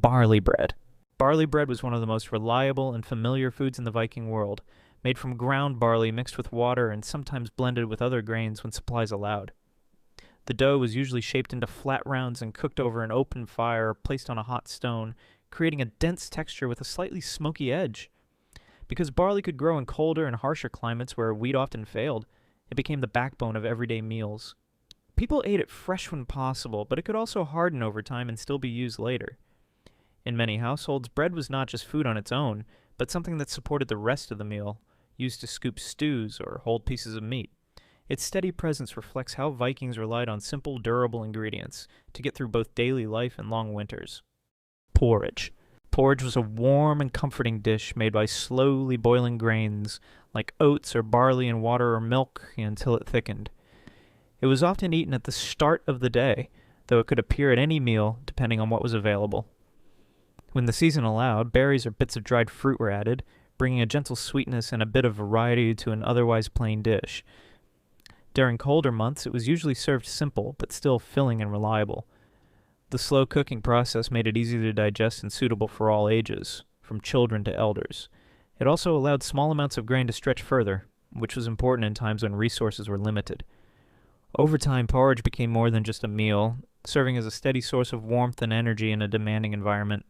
barley bread. Barley bread was one of the most reliable and familiar foods in the Viking world, made from ground barley mixed with water and sometimes blended with other grains when supplies allowed. The dough was usually shaped into flat rounds and cooked over an open fire or placed on a hot stone, creating a dense texture with a slightly smoky edge. Because barley could grow in colder and harsher climates where wheat often failed, it became the backbone of everyday meals. People ate it fresh when possible, but it could also harden over time and still be used later. In many households, bread was not just food on its own, but something that supported the rest of the meal, used to scoop stews or hold pieces of meat. Its steady presence reflects how Vikings relied on simple, durable ingredients to get through both daily life and long winters. Porridge. Porridge was a warm and comforting dish made by slowly boiling grains, like oats or barley in water or milk, until it thickened. It was often eaten at the start of the day, though it could appear at any meal, depending on what was available. When the season allowed, berries or bits of dried fruit were added, bringing a gentle sweetness and a bit of variety to an otherwise plain dish. During colder months, it was usually served simple, but still filling and reliable. The slow cooking process made it easy to digest and suitable for all ages, from children to elders. It also allowed small amounts of grain to stretch further, which was important in times when resources were limited. Over time, porridge became more than just a meal, serving as a steady source of warmth and energy in a demanding environment.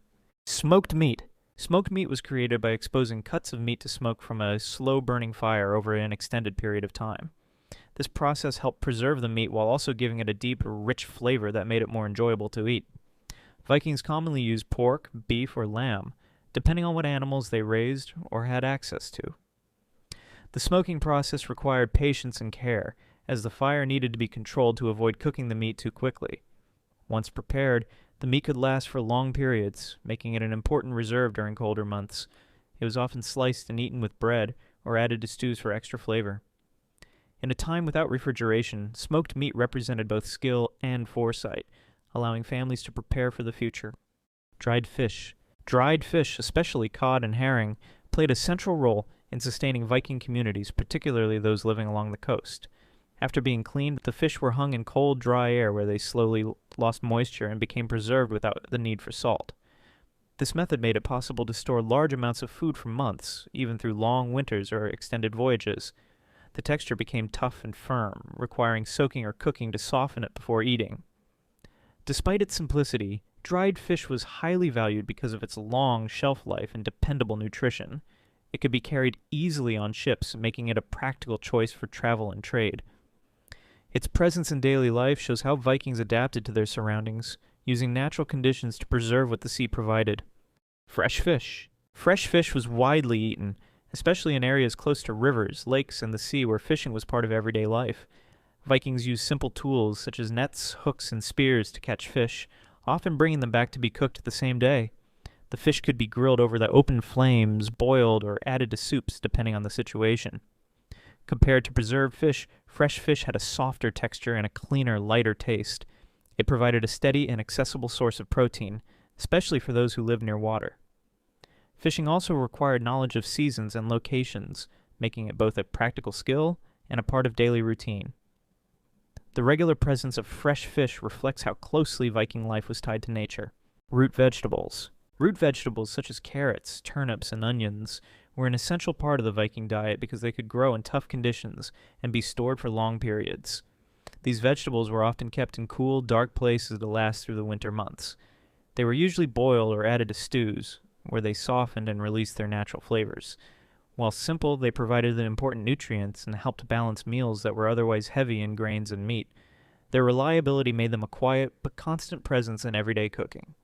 Smoked meat. Smoked meat was created by exposing cuts of meat to smoke from a slow-burning fire over an extended period of time. This process helped preserve the meat while also giving it a deep, rich flavor that made it more enjoyable to eat. Vikings commonly used pork, beef, or lamb, depending on what animals they raised or had access to. The smoking process required patience and care, as the fire needed to be controlled to avoid cooking the meat too quickly. Once prepared, the meat could last for long periods, making it an important reserve during colder months. It was often sliced and eaten with bread, or added to stews for extra flavor. In a time without refrigeration, smoked meat represented both skill and foresight, allowing families to prepare for the future. Dried fish. Dried fish, especially cod and herring, played a central role in sustaining Viking communities, particularly those living along the coast. After being cleaned, the fish were hung in cold, dry air where they slowly lost moisture and became preserved without the need for salt. This method made it possible to store large amounts of food for months, even through long winters or extended voyages. The texture became tough and firm, requiring soaking or cooking to soften it before eating. Despite its simplicity, dried fish was highly valued because of its long shelf life and dependable nutrition. It could be carried easily on ships, making it a practical choice for travel and trade. Its presence in daily life shows how Vikings adapted to their surroundings, using natural conditions to preserve what the sea provided. Fresh fish. Fresh fish was widely eaten, especially in areas close to rivers, lakes, and the sea where fishing was part of everyday life. Vikings used simple tools such as nets, hooks, and spears to catch fish, often bringing them back to be cooked the same day. The fish could be grilled over the open flames, boiled, or added to soups depending on the situation. Compared to preserved fish, fresh fish had a softer texture and a cleaner, lighter taste. It provided a steady and accessible source of protein, especially for those who lived near water. Fishing also required knowledge of seasons and locations, making it both a practical skill and a part of daily routine. The regular presence of fresh fish reflects how closely Viking life was tied to nature. Root vegetables. Root vegetables such as carrots, turnips, and onions were an essential part of the Viking diet because they could grow in tough conditions and be stored for long periods. These vegetables were often kept in cool, dark places to last through the winter months. They were usually boiled or added to stews, where they softened and released their natural flavors. While simple, they provided the important nutrients and helped balance meals that were otherwise heavy in grains and meat. Their reliability made them a quiet but constant presence in everyday cooking.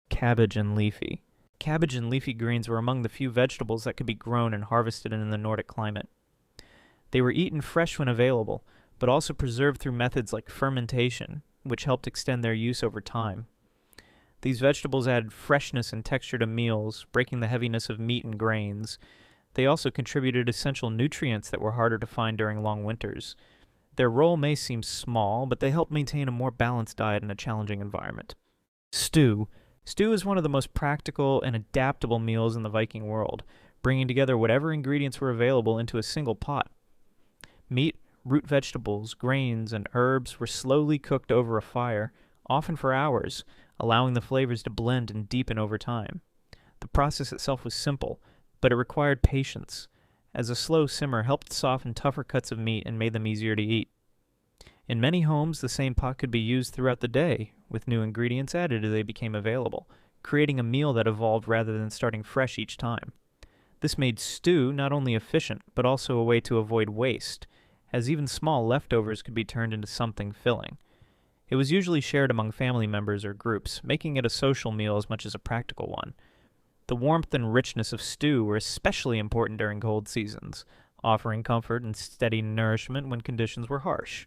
Cabbage and leafy. Cabbage and leafy greens were among the few vegetables that could be grown and harvested in the Nordic climate. They were eaten fresh when available, but also preserved through methods like fermentation, which helped extend their use over time. These vegetables added freshness and texture to meals, breaking the heaviness of meat and grains. They also contributed essential nutrients that were harder to find during long winters. Their role may seem small, but they helped maintain a more balanced diet in a challenging environment. Stew. Stew is one of the most practical and adaptable meals in the Viking world, bringing together whatever ingredients were available into a single pot. Meat, root vegetables, grains, and herbs were slowly cooked over a fire, often for hours, allowing the flavors to blend and deepen over time. The process itself was simple, but it required patience, as a slow simmer helped soften tougher cuts of meat and made them easier to eat. In many homes, the same pot could be used throughout the day, with new ingredients added as they became available, creating a meal that evolved rather than starting fresh each time. This made stew not only efficient, but also a way to avoid waste, as even small leftovers could be turned into something filling. It was usually shared among family members or groups, making it a social meal as much as a practical one. The warmth and richness of stew were especially important during cold seasons, offering comfort and steady nourishment when conditions were harsh.